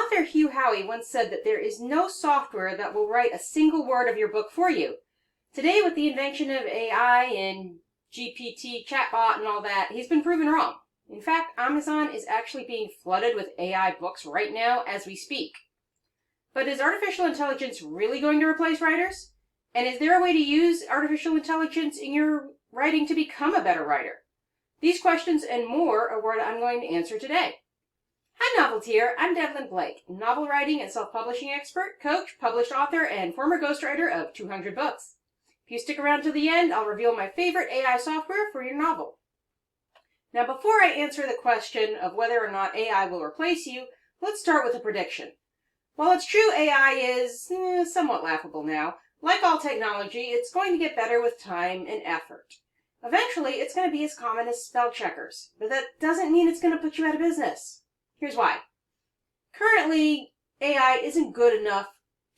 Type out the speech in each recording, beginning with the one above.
Author Hugh Howey once said that there is no software that will write a single word of your book for you. Today, with the invention of AI and GPT, chatbot, and all that, he's been proven wrong. In fact, Amazon is actually being flooded with AI books right now as we speak. But is artificial intelligence really going to replace writers? And is there a way to use artificial intelligence in your writing to become a better writer? These questions and more are what I'm going to answer today. Hi Novelteer, I'm Devlin Blake, novel writing and self-publishing expert, coach, published author, and former ghostwriter of 200 books. If you stick around to the end, I'll reveal my favorite AI software for your novel. Now before I answer the question of whether or not AI will replace you, let's start with a prediction. While it's true AI is somewhat laughable now, like all technology, it's going to get better with time and effort. Eventually, it's going to be as common as spell checkers, but that doesn't mean it's going to put you out of business. Here's why. Currently, AI isn't good enough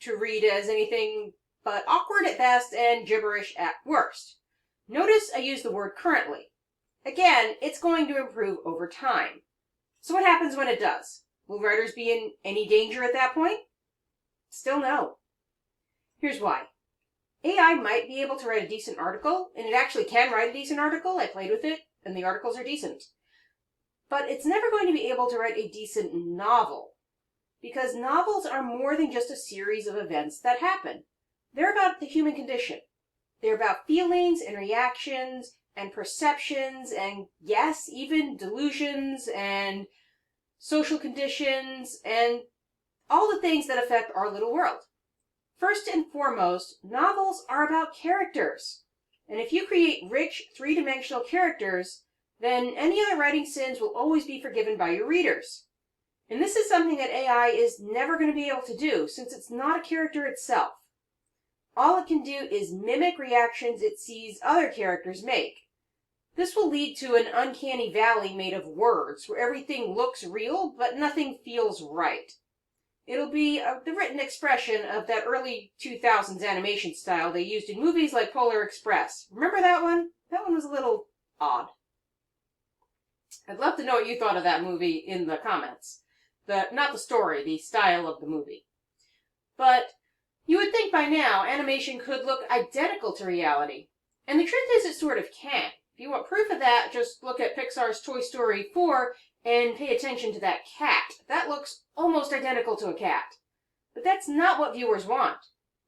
to read as anything but awkward at best and gibberish at worst. Notice I use the word currently. Again, it's going to improve over time. So what happens when it does? Will writers be in any danger at that point? Still no. Here's why. AI might be able to write a decent article, and it actually can write a decent article. I played with it, and the articles are decent. But it's never going to be able to write a decent novel, because novels are more than just a series of events that happen. They're about the human condition. They're about feelings and reactions and perceptions and, yes, even delusions and social conditions and all the things that affect our little world. First and foremost, novels are about characters. And if you create rich, three-dimensional characters, then any other writing sins will always be forgiven by your readers. And this is something that AI is never going to be able to do, since it's not a character itself. All it can do is mimic reactions it sees other characters make. This will lead to an uncanny valley made of words, where everything looks real, but nothing feels right. It'll be the written expression of that early 2000s animation style they used in movies like Polar Express. Remember that one? That one was a little odd. I'd love to know what you thought of that movie in the comments. Not the story, the style of the movie. But you would think by now animation could look identical to reality. And the truth is it sort of can. If you want proof of that, just look at Pixar's Toy Story 4 and pay attention to that cat. That looks almost identical to a cat. But that's not what viewers want.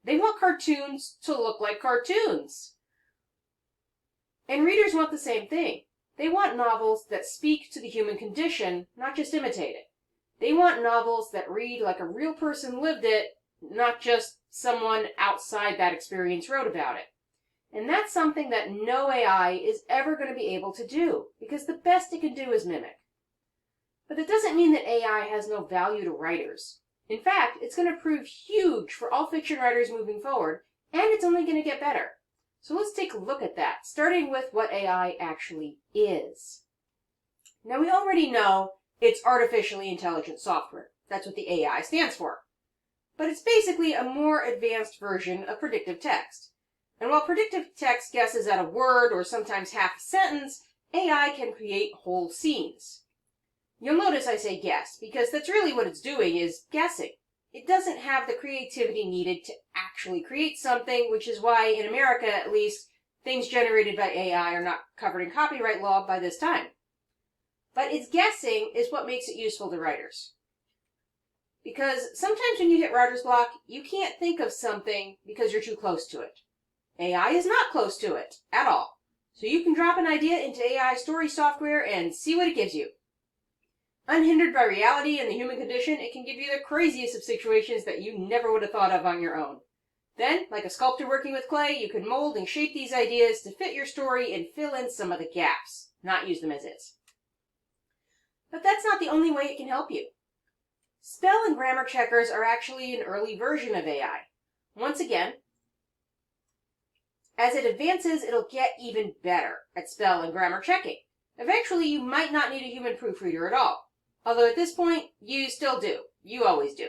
They want cartoons to look like cartoons. And readers want the same thing. They want novels that speak to the human condition, not just imitate it. They want novels that read like a real person lived it, not just someone outside that experience wrote about it. And that's something that no AI is ever going to be able to do, because the best it can do is mimic. But that doesn't mean that AI has no value to writers. In fact, it's going to prove huge for all fiction writers moving forward, and it's only going to get better. So let's take a look at that, starting with what AI actually is. Now we already know it's artificially intelligent software. That's what the AI stands for. But it's basically a more advanced version of predictive text. And while predictive text guesses at a word or sometimes half a sentence, AI can create whole scenes. You'll notice I say guess, because that's really what it's doing, is guessing. It doesn't have the creativity needed to actually create something, which is why, in America at least, things generated by AI are not covered in copyright law by this time. But its guessing is what makes it useful to writers. Because sometimes when you hit writer's block, you can't think of something because you're too close to it. AI is not close to it, at all. So you can drop an idea into AI story software and see what it gives you. Unhindered by reality and the human condition, it can give you the craziest of situations that you never would have thought of on your own. Then, like a sculptor working with clay, you can mold and shape these ideas to fit your story and fill in some of the gaps, not use them as is. But that's not the only way it can help you. Spell and grammar checkers are actually an early version of AI. Once again, as it advances, it'll get even better at spell and grammar checking. Eventually, you might not need a human proofreader at all. Although at this point, you still do. You always do.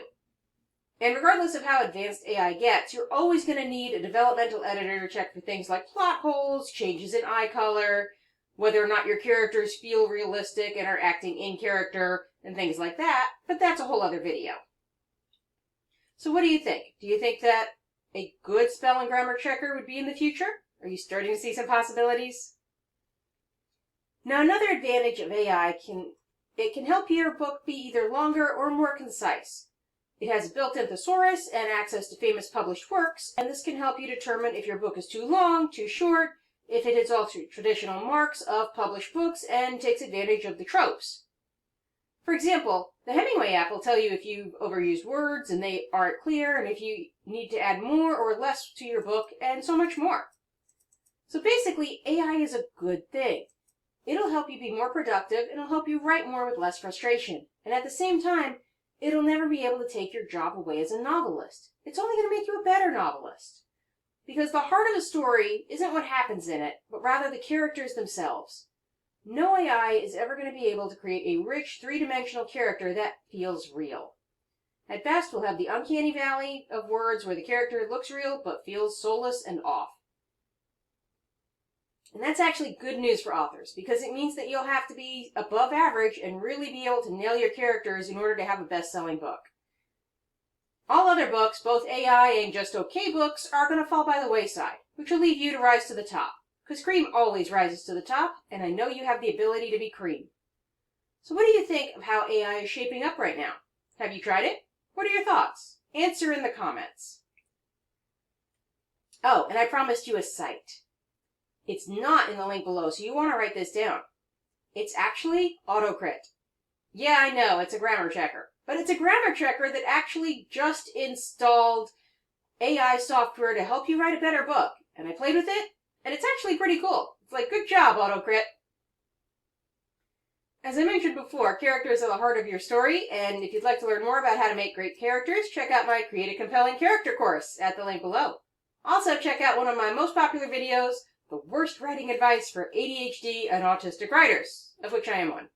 And regardless of how advanced AI gets, you're always going to need a developmental editor to check for things like plot holes, changes in eye color, whether or not your characters feel realistic and are acting in character, and things like that, but that's a whole other video. So what do you think? Do you think that a good spell and grammar checker would be in the future? Are you starting to see some possibilities? Now, another advantage of AI can help your book be either longer or more concise. It has a built-in thesaurus and access to famous published works, and this can help you determine if your book is too long, too short, if it hits all traditional marks of published books, and takes advantage of the tropes. For example, the Hemingway app will tell you if you've overused words and they aren't clear, and if you need to add more or less to your book, and so much more. So basically, AI is a good thing. It'll help you be more productive, and it'll help you write more with less frustration. And at the same time, it'll never be able to take your job away as a novelist. It's only going to make you a better novelist. Because the heart of a story isn't what happens in it, but rather the characters themselves. No AI is ever going to be able to create a rich, three-dimensional character that feels real. At best, we'll have the uncanny valley of words where the character looks real but feels soulless and off. And that's actually good news for authors, because it means that you'll have to be above average and really be able to nail your characters in order to have a best-selling book. All other books, both AI and just okay books, are going to fall by the wayside, which will leave you to rise to the top. Because cream always rises to the top, and I know you have the ability to be cream. So what do you think of how AI is shaping up right now? Have you tried it? What are your thoughts? Answer in the comments. Oh, and I promised you a site. It's not in the link below, so you want to write this down. It's actually AutoCrit. Yeah, I know, it's a grammar checker. But it's a grammar checker that actually just installed AI software to help you write a better book. And I played with it, and it's actually pretty cool. It's like, good job, AutoCrit. As I mentioned before, characters are the heart of your story, and if you'd like to learn more about how to make great characters, check out my Create a Compelling Character course at the link below. Also, check out one of my most popular videos, The Worst Writing Advice for ADHD and Autistic Writers, of which I am one.